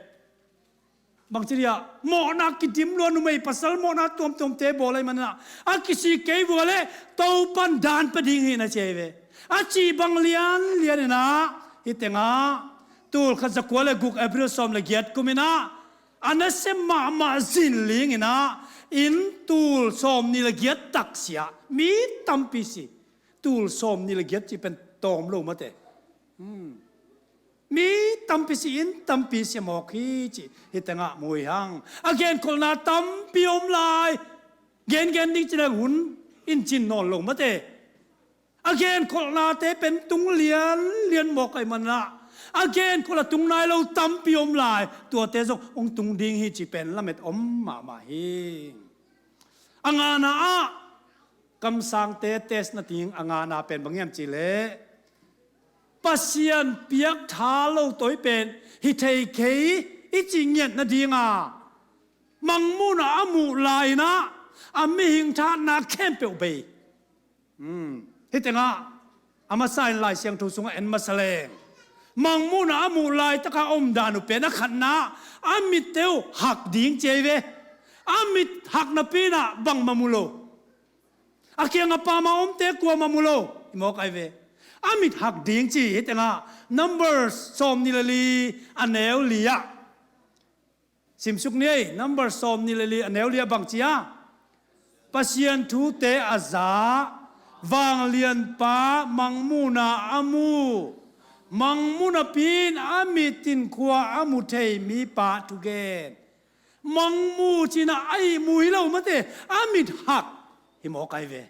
bang chiria mo na ki dim lo nu mai pasal mo na tom te bolai mana a kisi ke bole to pan dan pa ding hi na cheve a chi bang lian na itenga tul khajakwa le guk April som le giat kumina Anasem ma zin ling ina in tul som ni lagiat taksia mi tampisi tul som ni lagiat chi pen tom lo mate mi tampisi in tampisi mo khi chi hitanga mui hang again kolna tampiom lai gen ding chi hun in chin non lo mate again kolna te pen tung lian mo kai manla Again, ko la tung nai lo tam piom lai tua te zong ong tung ding hi chi pen lamet om ma hi angana a kam sang te test na ting angana pen bangiam chi le pasian piak tha lo toi pen hi thei ke i chi nyet na dinga mangmu na amu lai na ami hing tha na khem pe be hi tenga ama sign lai siang thu sunga en masaleng Mangmu na amu lai taka om danu pe na khanna amit teu hak ding cheve amit hak na pina bang mamulo akia nga pa ma om te kwa mamulo imo kai ve amit hak ding chi tenga numbers som nilali aneu lia simsuk nei numbers som nilali aneu lia bang chia pasien thu te aza wang lian pa mangmu na amu Mangmuna pin amitin kwa amutei mi pa tugen mangmu china ai mui lo mate amit hak himo kai ve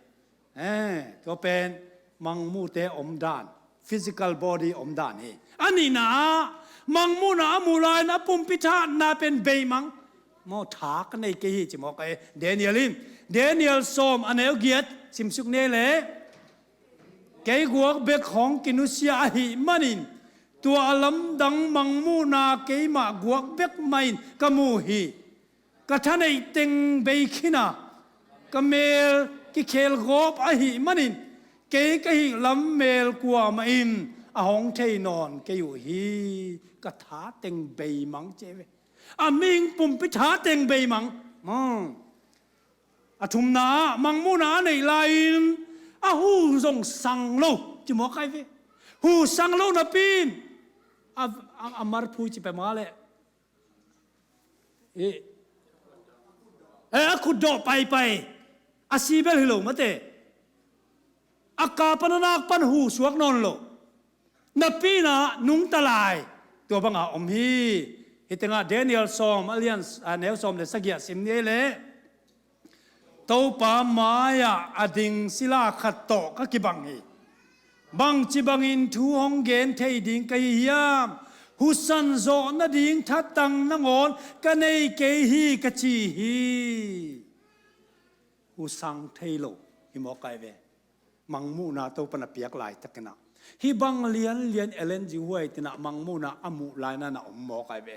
to pen mangmu te om dan physical body om dan hi anina mangmu na amulai na pumpitha na pen beimang mo thak nei ke hi chimo kai Daniel som aneu giat simsuk ne le Kay guak bek hong kinusia hi manin tua alam dang mangmu na kay ma guak bek main kamu hi kathanay teng beikina kamel ki khel gop a hi manin kay kahi lam mel kwa main ahong thei non kayu hi katha teng bei mang cheve aming pum pitha teng bei mang athum na mangmu na nei lain a hu zong sang lo chi mo kai ve hu sang lo na pin amar phu chi pe ma le khu do pai asibel hilo mate aka pananak pan hu suak non lo na pina nung talai to banga om hi hitenga Daniel som alliance anel som le sagia sim ne le tau pa maya ading sila khatto ka kibang hi bang chi bangin thu hong gen thei ding kai hiam husan zo na ding thatang na ngon ka nei ke hi ka chi hi hu sang thei lo hi mo kai ve มังมูนาโตปนเปียกลายตะกันนะฮิบังเลียนเอเลนจิหวยตินะมังมูนาอามูลายนั่นนะอมหมอกไอเบ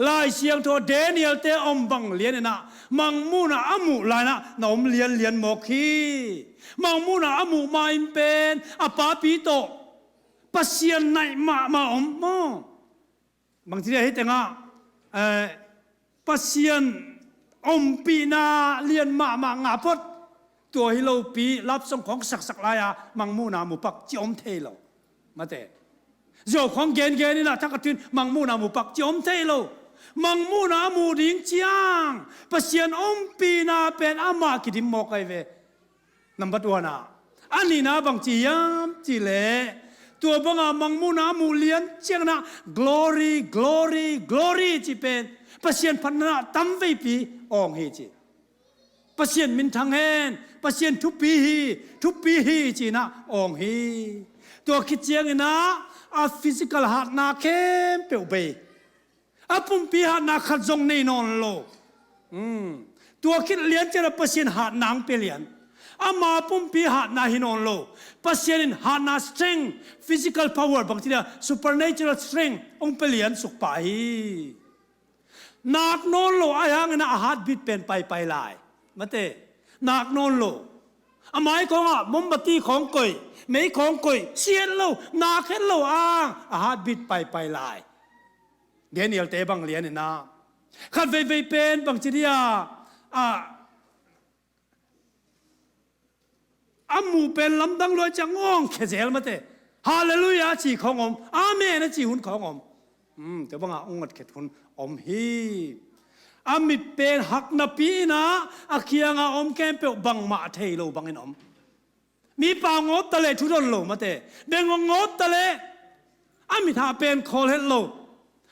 ลายเสียงโทเดเนียลเตอมบังเลียนนะมังมูนาอามูลายนะนอมเลียนหมอกฮีมังมูนาอามูมาอิมเป็นอาปาปีโตปัสเซียนในมาอมมบางทีเห็นแต่งะปัสเซียนอมปีนาเลียนมางาพดตัวฮิโลปีรับส่งของสักลายมังมูนามูปักจิอมเทโลมาแต่โยของเกณฑ์นี่นะทักกระตุนมังมูนามูปักจิอมเทโลมังมูนามูดิ้งจียงปัสเซียนอมปีนาเป็นอามากิดิมโมกไอเวนับบัดวนาอันนี้นะบางจียามจีเล่ตัวบังมังมูนามูเลียนเจียงนะ glory จีเป็นปัสเซียนพันนาตั้มไว้ปีองเฮจีปัสเซียนมินทางเฮนปัสเซียนทุบปีฮีจีนะองเฮตัวคิดเจียงนะฟิสิกอลหัดนาเข้มเปียวเบปุ่มปีหัดนาขัดจงในนอนโลตัวคิดเลียนเจอปัสเซียนหัดนางเปลี่ยนมาปุ่มปีหัดนาหินอนโลปัสเซียนหัดนา strength physical power บางทีเนี่ย supernatural strength องเปลี่ยนสุขไปนักนอนโลอายังนะอาหารบิดเป็นไปลายมาเตนักนอนโลหมายของมุมบัตีของกุยไม่ของกุยเชียนโลนักเห็นโลอาหารบิดไปลายเดี๋ยวนี้เตบังเลียนนี่นะขัดไปเป็นบางทีเนี่ยอามูเป็นลำดังลอยจะง่องแค่เจลมาเตฮาเลลูยาจีของอมอาเมนจีหุ่นของอมแต่บางองค์เข็ดหุ่นอมฮีอามิเป็นหักนับปีนะอาเคียงอมแกมเปียวบังมาเทโลบังเงินอมมีป่างดตะเลทุรนโลมาเตเดงงดตะเลอามิทาเป็นคอลเฮโล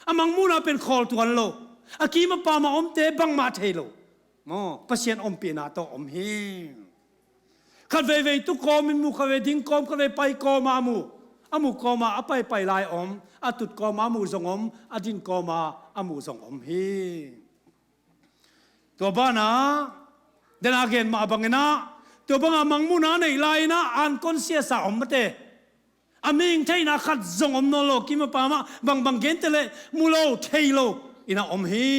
อามังมูนาเป็นคอลตัวนโลอากีมาป่ามาอมเตบังมาเทโลปัสเซียนอมปีนาโตอมฮีขัดเวตุกอมิมูขัดเวดิ้งกอมขัดเวไปกอมามูอามูกอมาไปลายอมอาตุดกอมามูสงอมอาดินกอมาอามูสงอมฮีตัวบ้านะเดนอาเกนมาบังเงินะตัวบ้ามังมูนาในลายนะอันคอนเสียสาอมมาเตอามิงเทนะขัดสงอมโนโลกิมาปามาบังเกนเตเลมูโลเทโลอินาอมฮี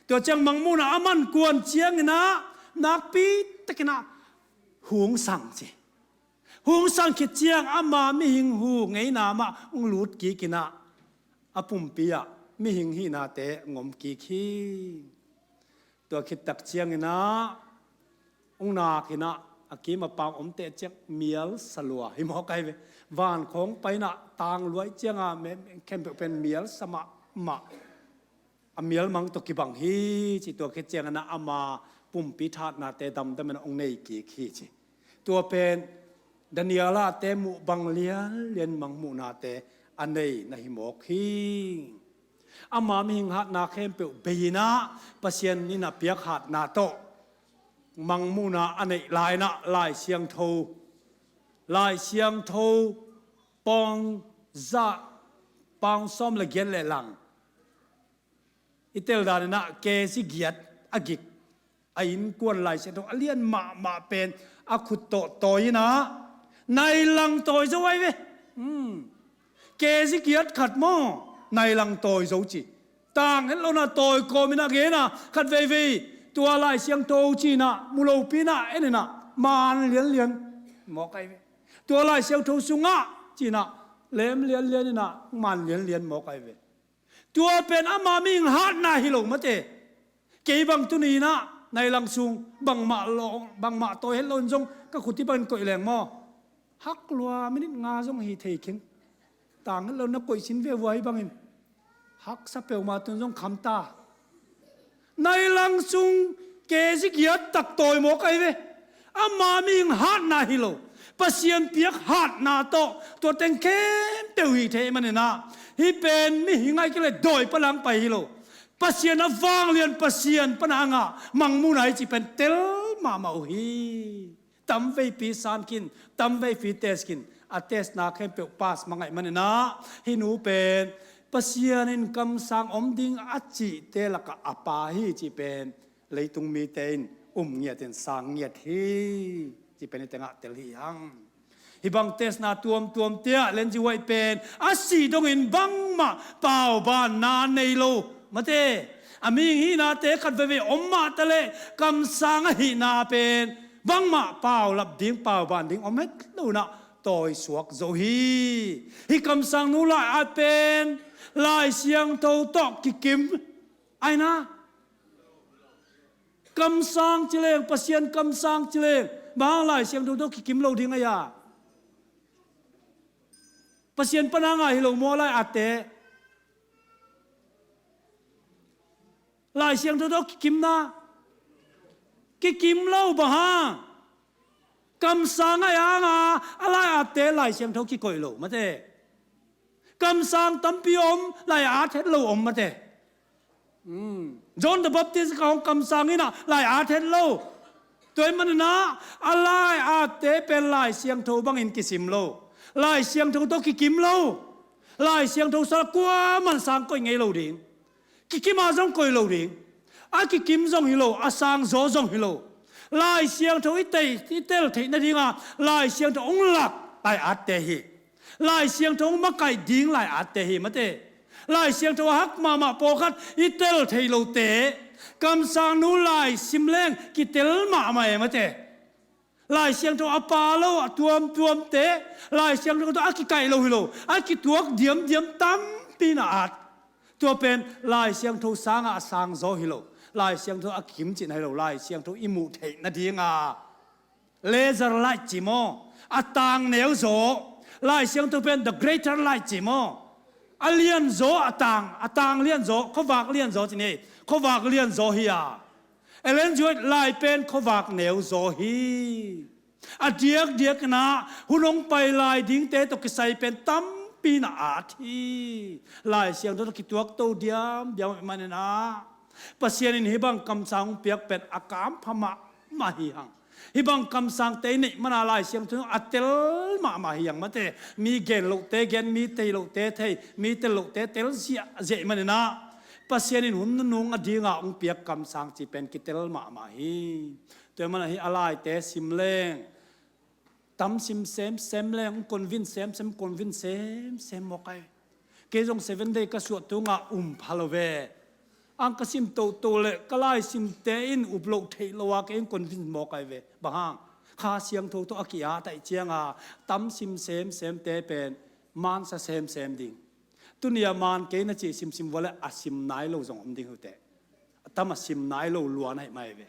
ตัวจังมังมูนาอามันกวนเจียงนะนักปีตะกินะหวงสั่งสิหวงสั่งคิดเจียงอามาไม่หิงหูไงนามาลุดกีกินะอาปุ่มปีอะไม่หิงฮีนาเตงอมกีขี้ตัวคิดตักเจียงนะนากินะอากีมาปามอมเตเจียงเมียลสลัวหิมหอกไกเววานของไปนะตางรวยเจียงเแค่เป็นเมียลสมะเมียลมังตกิบังฮีจิตัวคิดเจียงนะอามาปุ่มปีธาตุนาเตดำแต่มันองในกีขี้จิตัวเป็นดานิเอลาเตมุบังเลียนมังมูนาเตอันในนะหิมอกฮีอามามิงหัดนาเข้มเปียวเบีนะปัสเซียนนี่นะเปียกหัดนาโตมังมูนาอันในลายนะลายเสียงโทปองจะปองซ้อมละเกียนเลยหลังอิเตลดานะเกสิเกียดอากิกอินกวนลายเสียงโทเลียนมาเป็นอาคุโตโตยนะในหลังโตยจะไว้เว้เกสิเกียดขัดหม้อในหลังโตยโจจีต่างเห็นเราหน้าโตยโกมินาเกนะขัดเวตัวลายเสียงโตจีนะมูโลปีนะเอ็นนะมานเลียนหมอกไอตัวลายเสียงโตสุงะจีนะเลี้ยนนี่นะมันเลียนหมอกไอตัวเป็นอามามิงฮัดนาฮิโลมาเตเกบังตุนีนะในหลังซุงบังมาโตเห็นลนจงก็ขุดที่เป็นก่อยแหลงหม้อฮักลัวไม่นิดงาจงฮีเทคิงต่างกันเรานักก่อยชินเวไว้บางอินฮักสเปลมาตุนจงคำตาในหลังซุงเกสิกยัดตักโตยหมอกไอเวอามามิงฮัดนาฮิโลปัสเซียนเปียกฮัดนาโตตัวเต็งเข้มเตียวฮีเทมันเนี่ยนะฮีเป็นมิหิงไงก็เลยโดยพลังไปฮิโลปัสเซียนฟังเรียนปัสเซียนปนางะมังมูไหนจีเป็นเตลมาฮีตั้มไว้ปีสานกินตั้มไว้ปีเตสกินอาเตสนาเข้มเปียวปาสมังไงมันเนี่ยนะฮินูเป็นปัสเซียนินกำสังอมดิงอัจจิเตลกะอปาฮีจีเป็นเลยตุงมีเตนเงียดเต็นสังเงียดฮี จีเป็นแต่งะเตลฮีฮังฮิบังเตสนาตัวมเตียเลนจิไวเป็นอาศีดงอินบังมาเป่าบานนาในโลมาเตอามีฮีนาเตขัดเวอมมาตะเลกำสังฮีนาเป็นบังมาเป่าลับดิ้งเป่าบานดิ้งอมเม็ดลูนะต่อยสวกโซฮีฮิกำสังนูลายอาเป็นลายเสียงโตตอกกิกิมไอ้นะกำสังจิเลงปัสยันกำสังจิเลงบางลายเสียงโตตอกกิกิมโลดิ้งไอ้ยาปัสยันปนังไอ้โลโมลายอาเตลายเสียงโตตอกกิกิมนะกิกิมโลบะฮะกำสังไอ้ยังอะไรอาเตลายเสียงโตกิโกยโลมาเตกำสังตั้มพิอมลายอาเทโลอมมาเตจอห์นเดอะแบปติสต์ของกำสังนี่นะลายอาเทโลตัวมันนะอะไรอาเตเป็นลายเสียงโตบังอินกิสิมโลลายเสียงโตโตกิกิมโลลายเสียงโตสระกัวมันสังก็ยังไงโลดิ่งกิกิมาจงก็โลดิ่งอากิกิมจงฮิโลอาสังโซจงฮิโลลายเสียงโตอิเตลเทนั่นดิ่งอ่ะลายเสียงโตองหลักลายอาเตฮีลายเสียงโตมาไก่ดิ่งลายอาเตฮีมาเตลายเสียงโตฮักมาโปคัดอิเตลเทโลเตกำสังนูลายซิมเลงกิเตลมาเอมาเตลายเสียงโตอปาโลตัวมเตลายเสียงโตอากิไก่โลฮิโลอากิตัวเดียมตั้มปีนาอาดตัวเป็นลายเสียงโตสางอาสังโซฮิโลลายเสียงโตอากิมจินฮิโลลายเสียงโตอิมูเทนาดีงาเลเซอร์ไลท์จิโมอาตังเนวโซลายเสียงโตเป็น the greater light จิโมอาเลียนโซอาตังเลียนโซเขาวากเลียนโซจินี่เขาวากเลียนโซฮิยาเอเลนจวยลายเป็นเขาวากเนวโซฮีอาเดียกนะหุ่นลงไปลายดิ้งเตตกใส่เป็นตั้มปีนาอาทีลายเสียงตัวกิตัวโตเดียมมันนะปัสเซียนินฮิบังคำสั่งเปียกเป็นอากามพม่ามาฮิฮังฮิบังคำสั่งเตนิมันลายเสียงตัวอัตเตลมาฮิยังมาเตมีเกนโลเตเกนมีเตโลเตเทมีเตโลเตเตลเสียเจมันนะปัสเซียนินหุ่นนุ่งอดีงาองเปียกคำสั่งจีเป็นกิเตลมาฮิตัวมันฮิอะไรเตซิมเลงตั้มซิมเซมแรงคอนวินเซมคอนวินเซมโมกายเกจง7 day ก็สวดตัวงาพาลเวอังกสิมโตเลยก็ไล่ซิมเตอินอุปโลกเทลวาเกงคอนวินโมกายเวบางข้าเสียงโตอากิอาแต่เจียงตั้มซิมเซมเตเป็นมันซะเซมดิ่งตุนียมันเกนจีซิมวะเลยอาซิมนายโลจงดิ่งหัวเตตั้มซิมนายโลล้วนให้ไม่เว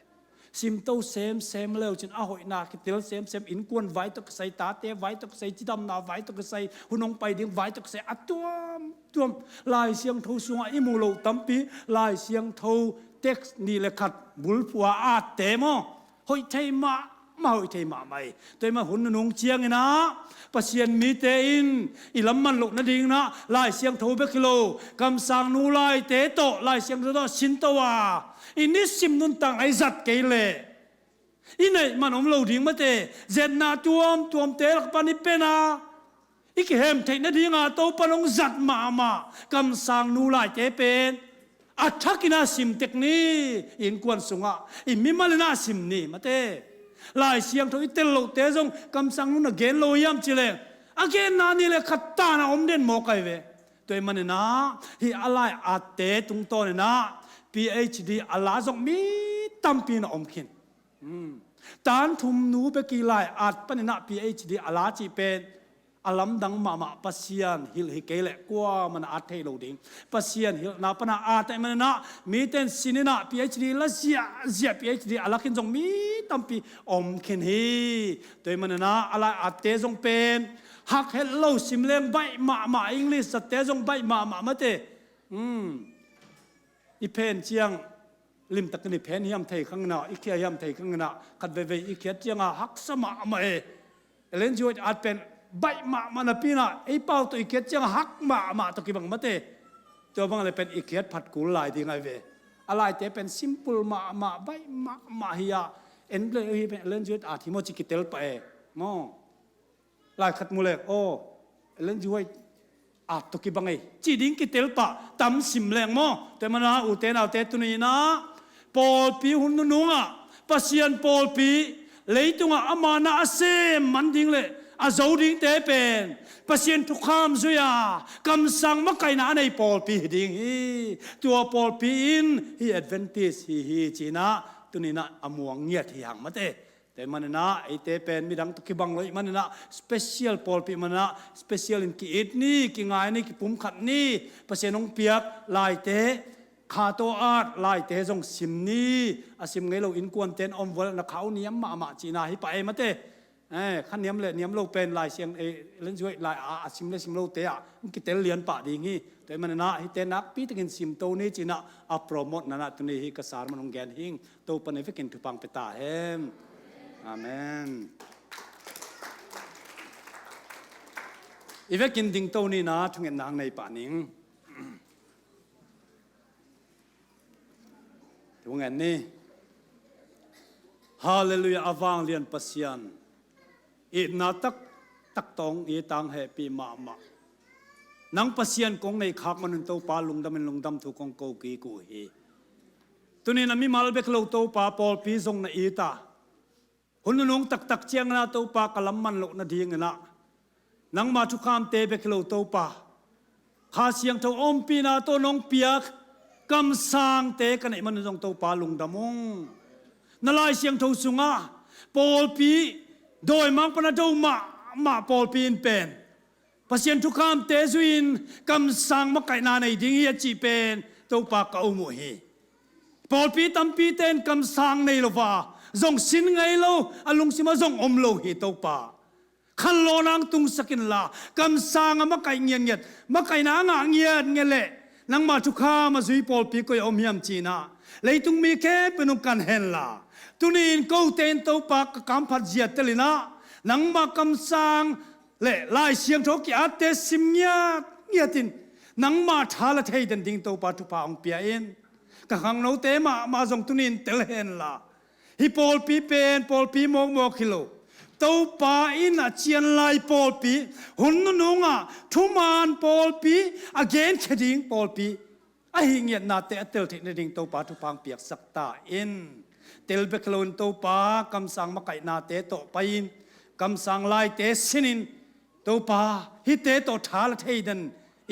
ซิมโตเซมเลวจนอาหอยนาคิดเตลเซมอินกวนไว้ตกใส่ตาเตไว้ตกใส่จิดำนาไว้ตกใส่หุ่นองไปดิ้งไว้ตกใส่อัดตัวมลายเสียงโทสวงอิมูโลตั้มปีลายเสียงโทเท็กซ์นี่เลยขัดบุลผัวอาเตมอหอยไทมาหอยไทมาไม่ตัวมาหุ่นนงเชียงนะปัสเซียนมีเตอินอิลำมันโลกนั่นดิ่งนะลายเสียงโทเบกิโลคำสั่งนูลายเตโตลายเสียงโตชินโตวาอินิสิมนุนตังไอจัดเกลเลอินไอมันอมโลดิ่งมาเตเจนนาตัวมเตลักปานิเปนาอีกเฮมเทนดิ่งอาโตปนงจัดมาคำสั่งนูลายเตเป็นอัฐกินาสิมเทคนีอินกวนสุงะอิมิมาลนาสิมนี่มาเตลายเสียงโทอิเตลโลเตจงคำสั่งนูนเกลโลยามจิเลอเกนนานี่เลขัดตานาอมเดนโมกายเวตัวมันนะฮีอะไรอาเตตุงโตเนนะPhD อาลาจงมีตั้มปีนอมขินตานทุมนูเบกีไลอาจปนินะ PhD อาลาจีเป็นอาลัมดังมาปัสเซียนฮิลฮิเกเลกว่ามันอาเทโลดิงปัสเซียนฮิลนาปนาอาแต่มันนะมีเต็นสินินะ PhD ละเสีย PhD อาลาขินจงมีตั้มปีอมขินฮีตัวมันนะอาลาอาเตจงเป็นฮักเฮลโลซิมเลงใบมาอังกฤษสเตจงใบมาเตอีเพนเชียงลิมตะกันอีเพนยามไทยข้างหน้าอีเคียยามไทยข้างหน้าขัดเวอีเคียเจียงหักสมาเเลนจวยอาจเป็นใบมันปีน่ะไอ้เป้าตัวอีเคียเจียงหักมาตัวกี่บังมาเตตัวบังเลยเป็นอีเคียผัดกุลายที่ไงเวอะไรแต่เป็นซิมเปิลมาใบมาเฮียเอ็นเลยเป็นเลนจวยอาทิโมจิกิเตลไปมอลายขัดมูเลกโอเลนจวยอาตุกิบังไงจีดิ้งกิเตลปะตั้มสิมแรงมั้งแต่มันนะอุเทนเอาเตตุนีนะปอลปีหุ่นนุ่งอ่ะปัสเซียนปอลปี lấy tung à amana asem man ding le a zo ding te pen pasien thu kham zuya kam sang ma kai na nei Paul pi ding hi tua Paul pi in hi advantage hi china tunina amuang ngiat hi hang mate te manana ite pen midang to kibang loi manana special Paul pi manana special in ki it ni ki ngai ni ki pum khat ni pasienong piak lai te kha to art lai te jong sim ni asim ngei lo in kwan ten om wal na khau niam ma china hi pa e mate khăn niam le niam lo pen lai siang len juai lai sim le sim lo te a ki tel lian pa ding hi te manana hi te nak pi takin sim to ni china a promote nana tuni hi ka sar manong gen hing to pan efikin tu pang peta hem amen efikin ding to ni na thungen nang nei pa ning thung en ni hallelujah awang lian pasian it na tak tong i tang he pi ma nang pasian kong nei khak manun to pa lungdam thu kong ko ki ku hi tuni na mi mal bek lo to pa Paul pi zong na ita hununong tak chiang na to pa kalam man lo na ding na nang ma thu kham te bek lo to pa kha siang tho om pi na to nong piak kam sang te kan ai man zong to pa lungdamong na lai siang tho sunga Paul pi doi mang pana do ma Paul pi in pen pasien thu kham te zuin kam sang ma kai na nei ding hi chi pen to pa ka umu hi Paul pi tam pi ten kam sang nei lo wa zong sin ngai lo alung sima zong om lo hi to pa khan lo nang tung sakin la kam sang ma kai ngian ngiat ma kai na nga ngiat ngele nang ma thu kha ma zui Paul pi ko om hiam chi na leitung mi ke penung kan hen la tunin ko ten to pa ka kam phat zia telina nang ma kam sang le lai siang tho ki ate sim nya tin nang ma thala thei den ding to pa thu pa ong pia in ka hang no te ma zong tunin tel hen la hi Paul pi pen Paul pi mo kilo to pa in a chian lai Paul pi hun nu nga thu man Paul pi again khading Paul pi a hi ngiat na te tel thei na ding to pa thu pang piak sakta in tel beklon to pa kam sang ma kai na te to pain kam sang lai te sinin to pa hi te to thal thei dan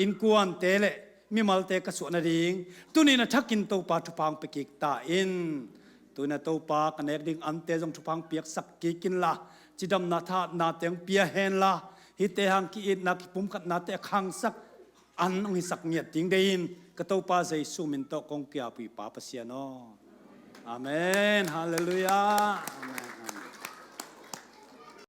in kuan te le mi mal te ka su na ding tunin a thakin to pa thu pang pe kik ta in tuna to pa kanek ding an te jong thu pang piak sak ki kin la chidam na tha na teng pia hen la hi te hang ki it na ki pum khat na te khang sak an ong hi sak ngiat ting dein ka to pa jai su min to kong kya pi pa pa sia no amen hallelujah amen